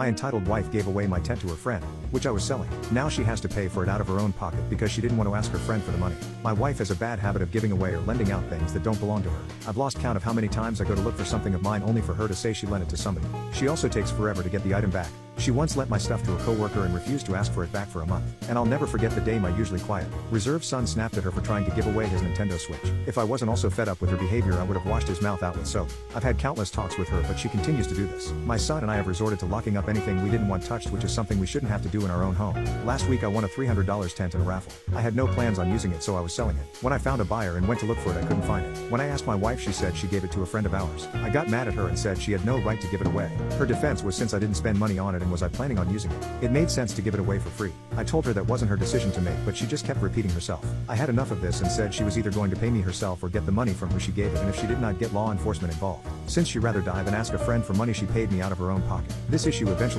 My entitled wife gave away my tent to her friend, which I was selling. Now she has to pay for it out of her own pocket because she didn't want to ask her friend for the money. My wife has a bad habit of giving away or lending out things that don't belong to her. I've lost count of how many times I go to look for something of mine only for her to say she lent it to somebody. She also takes forever to get the item back. She once lent my stuff to a coworker and refused to ask for it back for a month. And I'll never forget the day my usually quiet, reserved son snapped at her for trying to give away his Nintendo Switch. If I wasn't also fed up with her behavior, I would have washed his mouth out with soap. I've had countless talks with her, but she continues to do this. My son and I have resorted to locking up anything we didn't want touched, which is something we shouldn't have to do in our own home. Last week I won a $300 tent in a raffle. I had no plans on using it, so I was selling it. When I found a buyer and went to look for it, I couldn't find it. When I asked my wife, she said she gave it to a friend of ours. I got mad at her and said she had no right to give it away. Her defense was, since I didn't spend money on it and was I planning on using it, it made sense to give it away for free. I told her that wasn't her decision to make, but she just kept repeating herself. I had enough of this and said she was either going to pay me herself or get the money from who she gave it, and if she did not, get law enforcement involved. Since she'd rather die than ask a friend for money, she paid me out of her own pocket. This issue eventually